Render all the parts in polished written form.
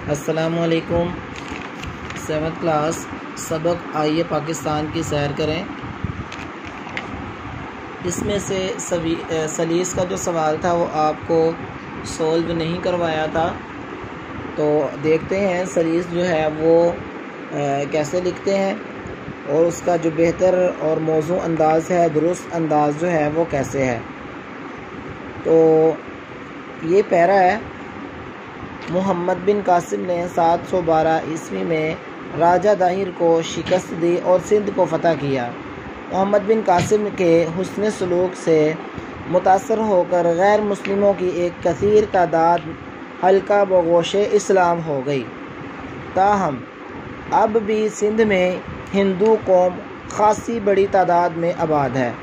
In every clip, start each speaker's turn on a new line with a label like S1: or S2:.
S1: अस्सलामुअलैकुम। 7th class सबक आइए पाकिस्तान की सैर करें। इसमें से सलीस का जो सवाल था वो आपको सोल्व नहीं करवाया था, तो देखते हैं सलीस जो है वो कैसे लिखते हैं और उसका जो बेहतर और मौजू अंदाज़ है, दुरुस्त अंदाज़ जो है वो कैसे है। तो ये पैरा है, मोहम्मद बिन कासिम ने 712 ईस्वी में राजा दाहिर को शिकस्त दी और सिंध को फ़तह किया। मोहम्मद बिन कासिम के हुस्न सलूक से मुतासर होकर गैर मुस्लिमों की एक कसीर तादाद हल्का बगोश इस्लाम हो गई। ताहम अब भी सिंध में हिंदू कौम खासी बड़ी तादाद में आबाद है।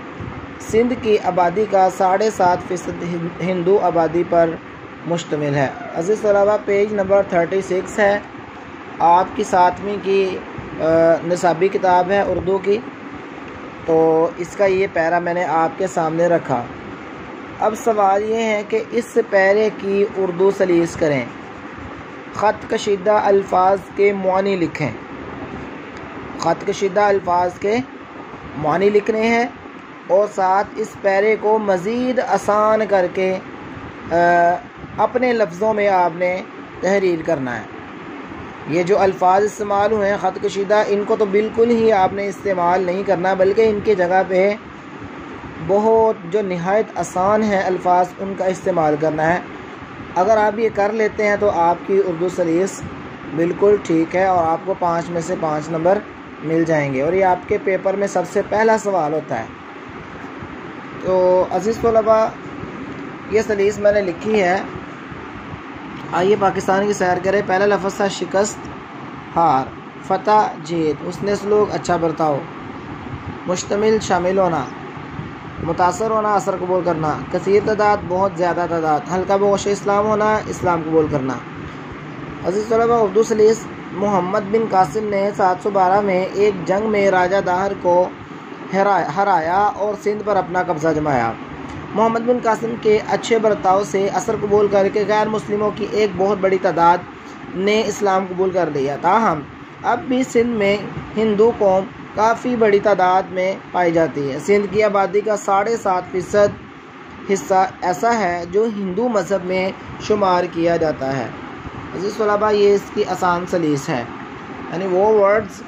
S1: सिंध की आबादी का 7.5% हिंदू आबादी पर मुश्तमिल है। अज़ीज़ तलबा, पेज नंबर 36 है, आपकी 7वीं की निसाबी किताब है उर्दू की। तो इसका ये पैरा मैंने आपके सामने रखा। अब सवाल ये है कि इस पैरे की उर्दू सलीस करें। ख़त कशीदा अल्फाज के मानी लिखें। ख़त कशीदा अल्फाज के मानी लिखने हैं और साथ इस पैरे को मज़ीद आसान करके अपने लफ्ज़ों में आपने तहरीर करना है। ये जो अल्फाज इस्तेमाल हुए हैं ख़त कशीदा, इनको तो बिल्कुल ही आपने इस्तेमाल नहीं करना, बल्कि इनके जगह पे बहुत जो निहायत आसान है अल्फाज उनका इस्तेमाल करना है। अगर आप ये कर लेते हैं तो आपकी उर्दू सलीस बिल्कुल ठीक है और आपको 5 में से 5 नंबर मिल जाएंगे और ये आपके पेपर में सबसे पहला सवाल होता है। तो अज़ीज़ तलबा, ये सलीस मैंने लिखी है। आइए पाकिस्तान की सैर करें। पहला लफ्ज़ था शिकस्त, हार, फ़तह, जीत, हुस्न सलूक, अच्छा बर्ताव, मुश्तमिल शामिल होना, मुतासर होना, असर कबूल करना, कसीर तादाद बहुत ज़्यादा तादाद, हल्का बगोश इस्लाम होना, इस्लाम कबूल करना। अज़ीज़ तलबा, उर्दू सलीस मोहम्मद बिन कासिम ने 712 में एक जंग में राजा दाहिर को हराया और सिंध पर अपना कब्ज़ा जमाया। मोहम्मद बिन कासिम के अच्छे बर्ताव से असर कबूल करके गैर मुस्लिमों की एक बहुत बड़ी तादाद ने इस्लाम कबूल कर लिया। ताहम अब भी सिंध में हिंदू कौम काफ़ी बड़ी तादाद में पाई जाती है। सिंध की आबादी का 7.5% हिस्सा ऐसा है जो हिंदू मज़हब में शुमार किया जाता है। अज़ीज़ तलबा, ये इसकी आसान सलीस है, यानी वो वर्ड्स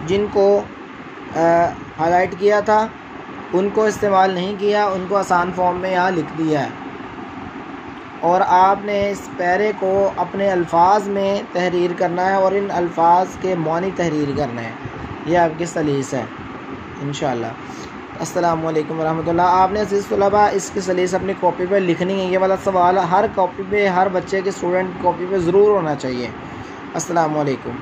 S1: जिनको हाईलाइट किया था उनको इस्तेमाल नहीं किया, उनको आसान फॉर्म में यहाँ लिख दिया है और आपने इस पैरे को अपने अल्फाज में तहरीर करना है और इन अल्फाज के मानी तहरीर करना है। ये आपकी सलीस है इंशाअल्लाह। अस्सलामु अलैकुम वरहमतुल्लाह। आपने अज़ीज़ तलबा इसकी सलीस अपनी कॉपी पे लिखनी है। ये वाला सवाल हर कॉपी पे, हर बच्चे के स्टूडेंट की कॉपी पे ज़रूर होना चाहिए। अस्सलामु अलैकुम।